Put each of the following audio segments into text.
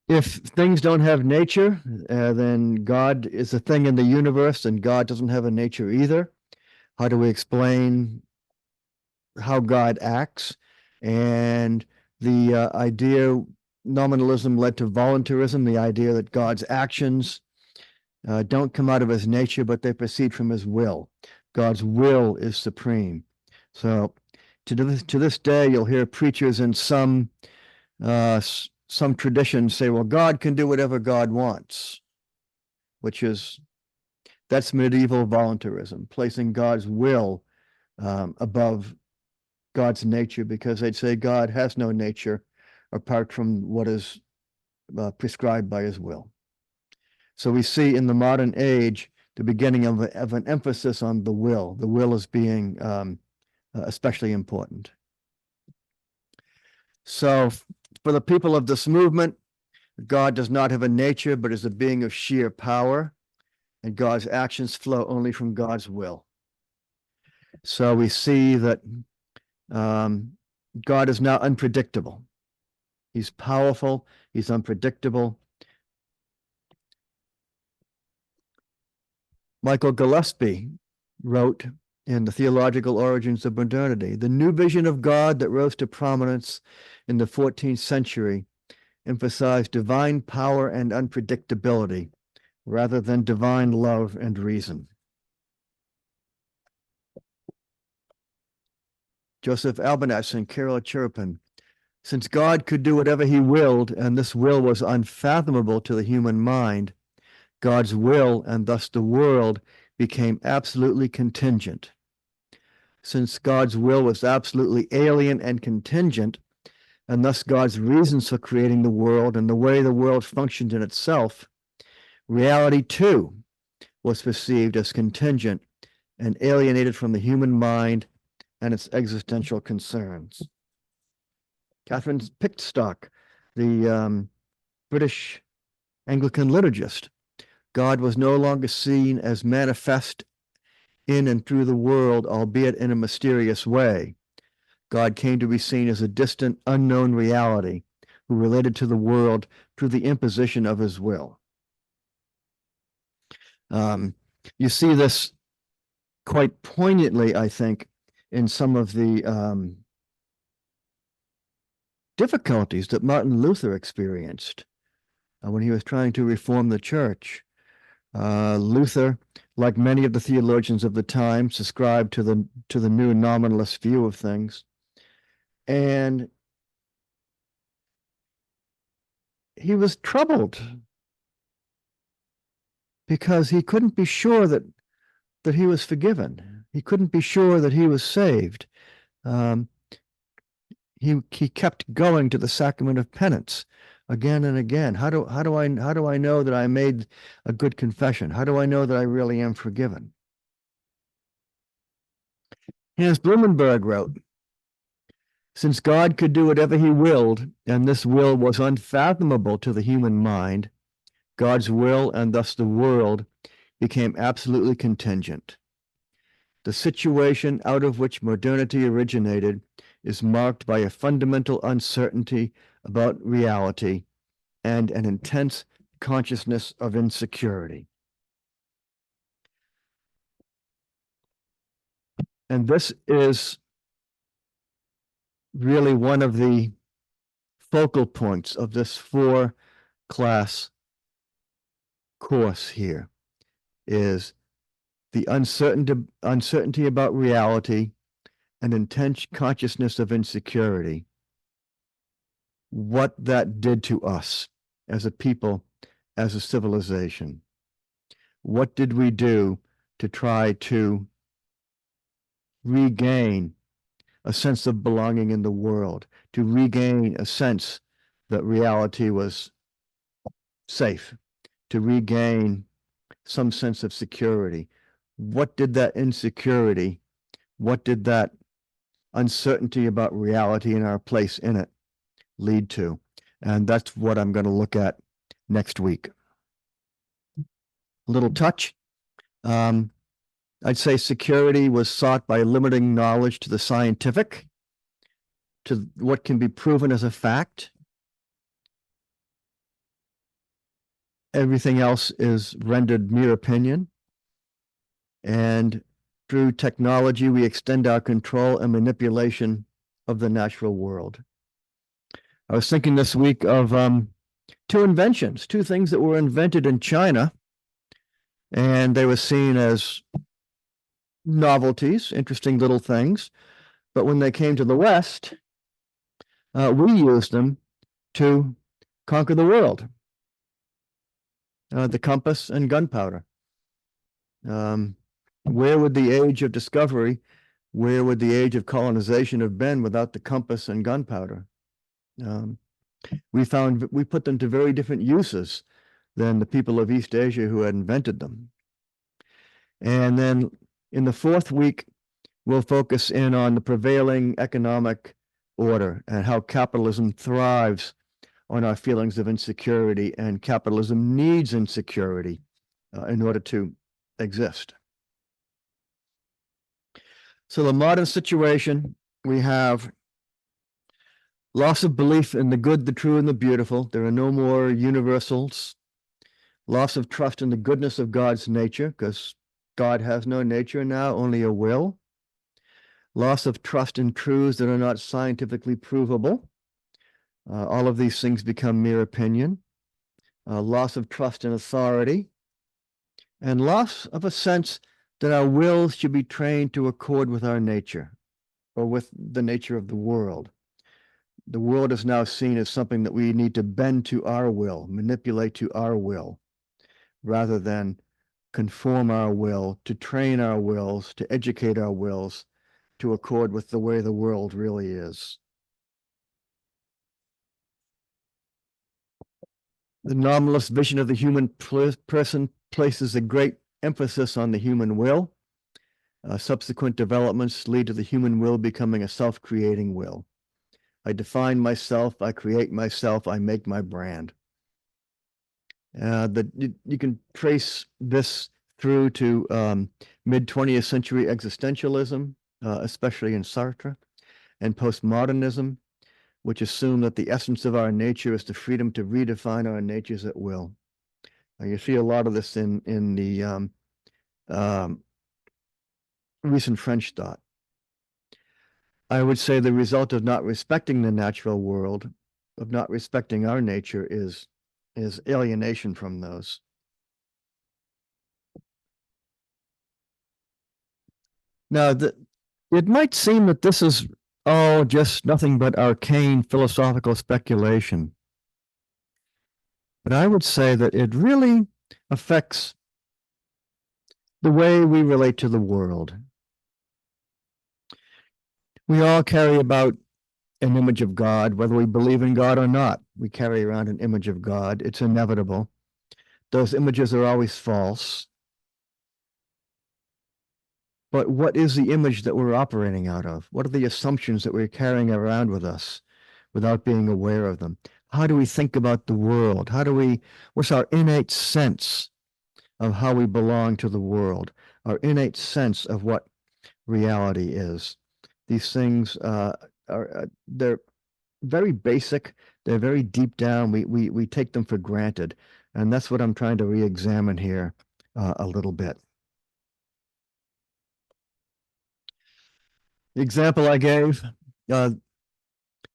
If things don't have nature, then God is a thing in the universe and God doesn't have a nature either. How do we explain how God acts? And the idea, nominalism led to voluntarism, the idea that God's actions don't come out of his nature, but they proceed from his will. God's will is supreme. So to this day, you'll hear preachers in some traditions say, well, God can do whatever God wants, that's medieval voluntarism, placing God's will above God's nature, because they'd say God has no nature apart from what is prescribed by his will. So we see in the modern age the beginning of an emphasis on the will. The will as being especially important. So for the people of this movement, God does not have a nature, but is a being of sheer power, and God's actions flow only from God's will. So we see that God is now unpredictable. He's powerful, he's unpredictable. Michael Gillespie wrote in The Theological Origins of Modernity, the new vision of God that rose to prominence in the 14th century emphasized divine power and unpredictability rather than divine love and reason. Joseph Albanese and Carol Chirpin, since God could do whatever he willed, and this will was unfathomable to the human mind, God's will, and thus the world, became absolutely contingent. Since God's will was absolutely alien and contingent, and thus God's reasons for creating the world and the way the world functioned in itself, reality too was perceived as contingent and alienated from the human mind and its existential concerns. Catherine Pickstock, the British Anglican liturgist, God was no longer seen as manifest in and through the world, albeit in a mysterious way. God came to be seen as a distant, unknown reality who related to the world through the imposition of his will. You see this quite poignantly, I think, in some of the difficulties that Martin Luther experienced when he was trying to reform the church. Luther, like many of the theologians of the time, subscribed to the new nominalist view of things, and he was troubled because he couldn't be sure that he was forgiven. He couldn't be sure that he was saved. He kept going to the sacrament of penance again and again. How do I know that I made a good confession? How do I know that I really am forgiven? Hans Blumenberg wrote, since God could do whatever he willed, and this will was unfathomable to the human mind, God's will, and thus the world, became absolutely contingent. The situation out of which modernity originated is marked by a fundamental uncertainty about reality and an intense consciousness of insecurity. And this is really one of the focal points of this 4-class course here, is the uncertainty about reality and intense consciousness of insecurity. What that did to us as a people, as a civilization. What did we do to try to regain a sense of belonging in the world, to regain a sense that reality was safe, to regain some sense of security? What did that insecurity, what did that uncertainty about reality and our place in it lead to? And that's what I'm going to look at next week. Little touch. I'd say security was sought by limiting knowledge to the scientific, to what can be proven as a fact. everything else is rendered mere opinion. And through technology, we extend our control and manipulation of the natural world. I was thinking this week of two inventions, two things that were invented in China, and they were seen as novelties, interesting little things. But when they came to the West, we used them to conquer the world. The compass and gunpowder. Where would the age of discovery, where would the age of colonization have been without the compass and gunpowder? We put them to very different uses than the people of East Asia who had invented them. And then in the fourth week, we'll focus in on the prevailing economic order and how capitalism thrives on our feelings of insecurity, and capitalism needs insecurity in order to exist. So the modern situation, we have loss of belief in the good, the true, and the beautiful. There are no more universals. Loss of trust in the goodness of God's nature, because God has no nature now, only a will. Loss of trust in truths that are not scientifically provable. All of these things become mere opinion. Loss of trust in authority. And loss of a sense that our wills should be trained to accord with our nature or with the nature of the world. The world is now seen as something that we need to bend to our will, manipulate to our will, rather than conform our will, to train our wills, to educate our wills to accord with the way the world really is. The nominalist vision of the human person places a great emphasis on the human will. Subsequent developments lead to the human will becoming a self-creating will. I define myself, I create myself, I make my brand. You can trace this through to mid-20th century existentialism, especially in Sartre, and postmodernism, which assume that the essence of our nature is the freedom to redefine our natures at will. You see a lot of this in the recent French thought. I would say the result of not respecting the natural world, of not respecting our nature, is alienation from those. Now, it might seem that this is all just nothing but arcane philosophical speculation. But I would say that it really affects the way we relate to the world. We all carry about an image of God, whether we believe in God or not. We carry around an image of God. It's inevitable. Those images are always false. But what is the image that we're operating out of? What are the assumptions that we're carrying around with us without being aware of them? How do we think about the world? What's our innate sense of how we belong to the world? Our innate sense of what reality is. These things they're very basic. They're very deep down. We take them for granted. And that's what I'm trying to re-examine here a little bit. The example I gave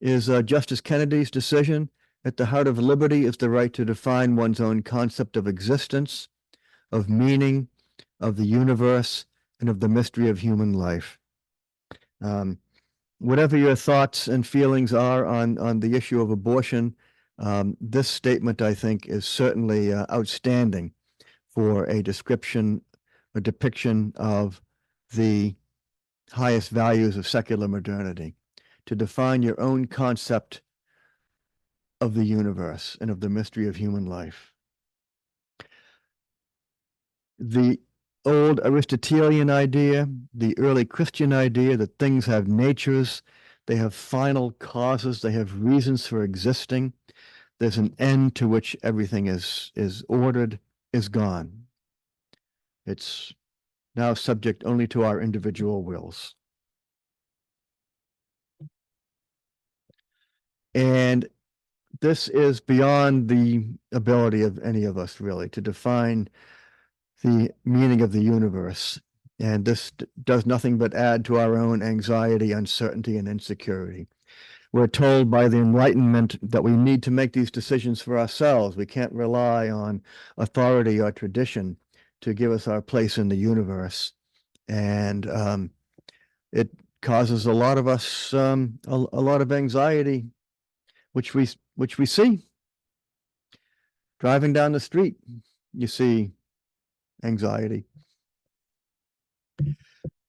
is Justice Kennedy's decision. At the heart of liberty is the right to define one's own concept of existence, of meaning, of the universe, and of the mystery of human life. Whatever your thoughts and feelings are on the issue of abortion, this statement, I think, is certainly outstanding for a depiction of the highest values of secular modernity, to define your own concept of the universe and of the mystery of human life. The old Aristotelian idea, the early Christian idea that things have natures, they have final causes, they have reasons for existing, there's an end to which everything is ordered, is gone. It's now subject only to our individual wills. And this is beyond the ability of any of us really to define the meaning of the universe. And this does nothing but add to our own anxiety, uncertainty, and insecurity. We're told by the Enlightenment that we need to make these decisions for ourselves. We can't rely on authority or tradition to give us our place in the universe. And it causes a lot of us a lot of anxiety, which we see. Driving down the street, you see anxiety.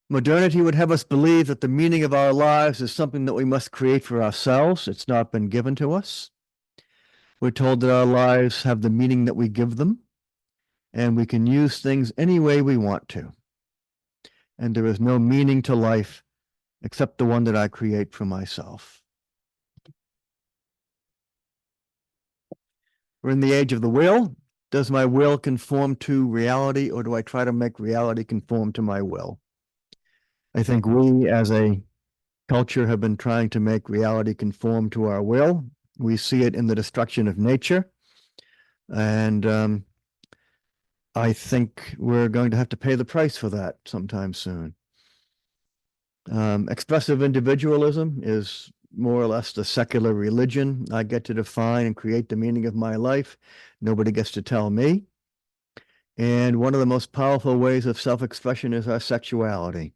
Modernity would have us believe that the meaning of our lives is something that we must create for ourselves. It's not been given to us. We're told that our lives have the meaning that we give them, and we can use things any way we want to. And there is no meaning to life except the one that I create for myself. We're in the age of the will. Does my will conform to reality, or do I try to make reality conform to my will? I think we as a culture have been trying to make reality conform to our will. We see it in the destruction of nature. And I think we're going to have to pay the price for that sometime soon. Expressive individualism is more or less the secular religion. I get to define and create the meaning of my life. Nobody gets to tell me. And one of the most powerful ways of self-expression is our sexuality.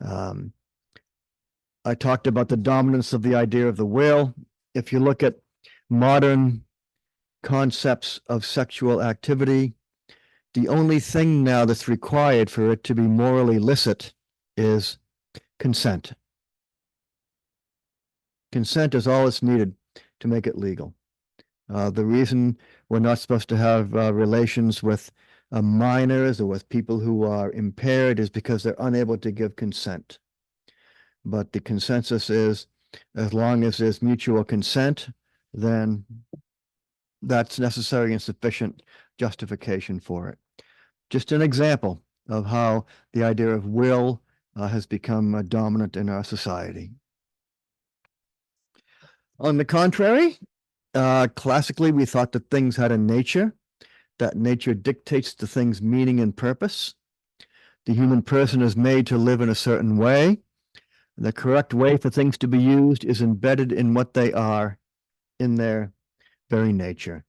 I talked about the dominance of the idea of the will. If you look at modern concepts of sexual activity, the only thing now that's required for it to be morally licit is consent. Consent is all that's needed to make it legal. The reason we're not supposed to have relations with minors or with people who are impaired is because they're unable to give consent. But the consensus is, as long as there's mutual consent, then that's necessary and sufficient justification for it. Just an example of how the idea of will has become dominant in our society. On the contrary, classically, we thought that things had a nature, that nature dictates the thing's meaning and purpose. The human person is made to live in a certain way. The correct way for things to be used is embedded in what they are, in their very nature.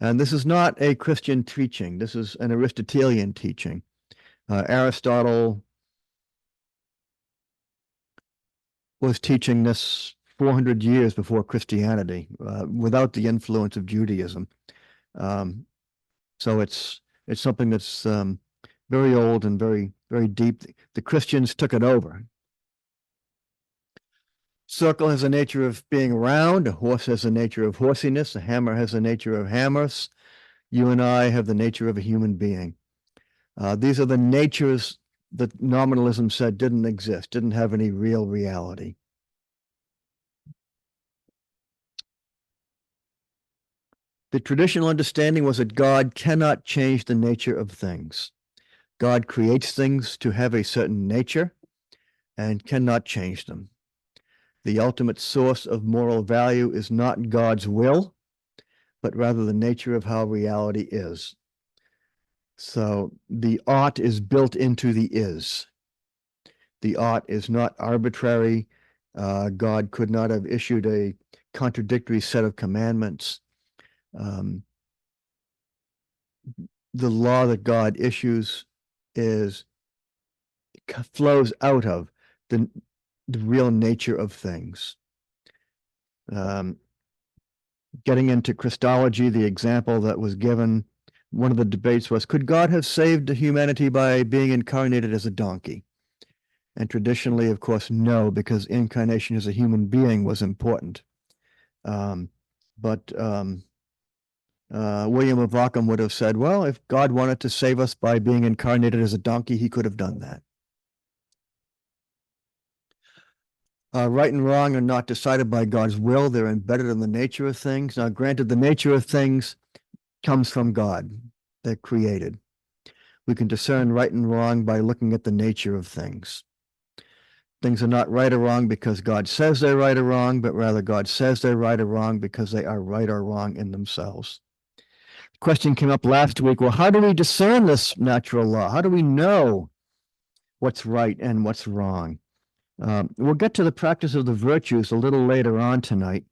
And this is not a Christian teaching. This is an Aristotelian teaching. Aristotle was teaching this 400 years before Christianity, without the influence of Judaism. So it's something that's very old and very, very deep. The Christians took it over. Circle has a nature of being round. A horse has a nature of horsiness. A hammer has a nature of hammers. You and I have the nature of a human being. These are the natures that nominalism said didn't exist, didn't have any real reality. The traditional understanding was that God cannot change the nature of things. God creates things to have a certain nature and cannot change them. The ultimate source of moral value is not God's will, but rather the nature of how reality is. So the ought is built into the is. The ought is not arbitrary. God could not have issued a contradictory set of commandments. The law that God issues flows out of the real nature of things. Getting into Christology, the example that was given, one of the debates was, could God have saved humanity by being incarnated as a donkey? And traditionally, of course, no, because incarnation as a human being was important. But William of Ockham would have said, well, if God wanted to save us by being incarnated as a donkey, he could have done that. Right and wrong are not decided by God's will. They're embedded in the nature of things. Now, granted, the nature of things comes from God. They're created. We can discern right and wrong by looking at the nature of things. Things are not right or wrong because God says they're right or wrong, but rather God says they're right or wrong because they are right or wrong in themselves. The question came up last week, well, how do we discern this natural law? How do we know what's right and what's wrong? We'll get to the practice of the virtues a little later on tonight,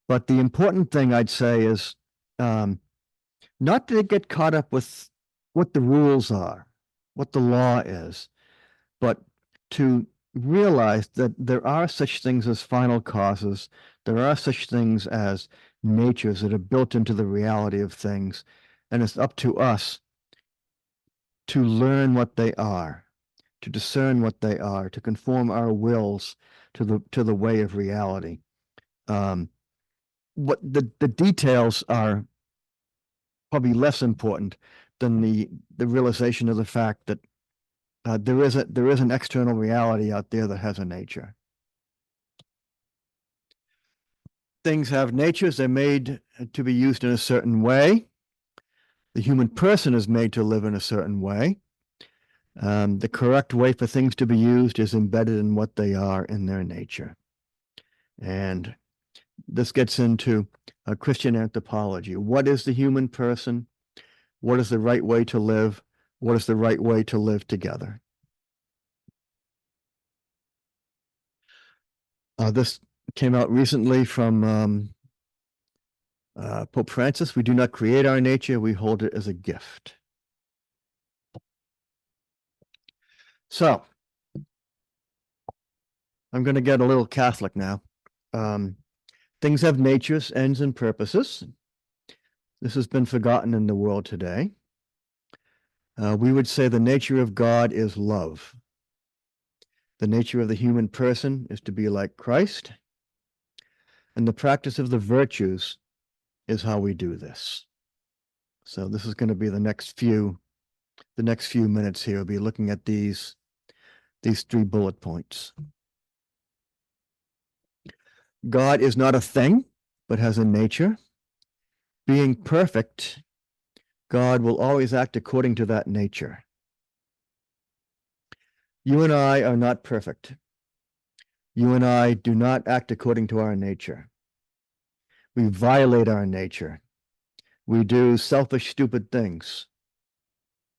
but the important thing I'd say is not to get caught up with what the rules are, what the law is, but to realize that there are such things as final causes, there are such things as natures that are built into the reality of things, and it's up to us to learn what they are, to discern what they are, to conform our wills to the way of reality. What the details are probably less important than the realization of the fact that there is an external reality out there that has a nature. Things have natures. They're made to be used in a certain way. The human person is made to live in a certain way. The correct way for things to be used is embedded in what they are in their nature. And this gets into Christian anthropology. What is the human person? What is the right way to live? What is the right way to live together? This came out recently from Pope Francis. We do not create our nature, we hold it as a gift. So, I'm going to get a little Catholic now. Things have natures, ends, and purposes. This has been forgotten in the world today. We would say the nature of God is love. The nature of the human person is to be like Christ. And the practice of the virtues is how we do this. So this is going to be the next few minutes here. We'll be looking at these 3 bullet points. God is not a thing, but has a nature. Being perfect, God will always act according to that nature. You and I are not perfect. You and I do not act according to our nature. We violate our nature. We do selfish, stupid things.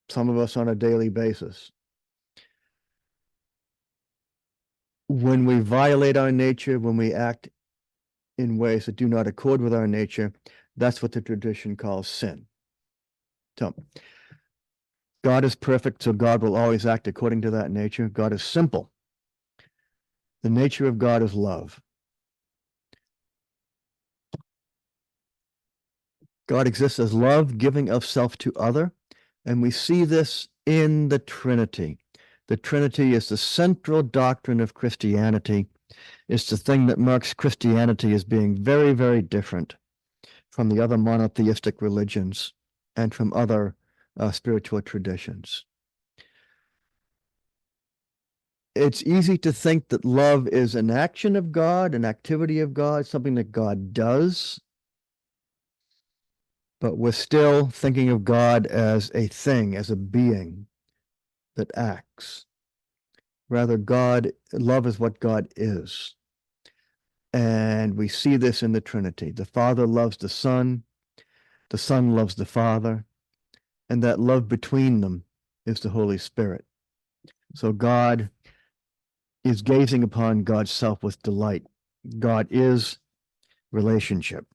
Some of us on a daily basis. When we violate our nature, when we act in ways that do not accord with our nature, that's what the tradition calls sin. So, God is perfect, so God will always act according to that nature. God is simple. The nature of God is love. God exists as love, giving of self to other, and we see this in the Trinity. The Trinity is the central doctrine of Christianity. It's the thing that marks Christianity as being very, very different from the other monotheistic religions and from other spiritual traditions. It's easy to think that love is an action of God, an activity of God, something that God does. But we're still thinking of God as a thing, as a being that acts. Rather, love is what God is. And we see this in the Trinity. The Father loves the Son loves the Father, and that love between them is the Holy Spirit. So God is gazing upon God's self with delight. God is relationship.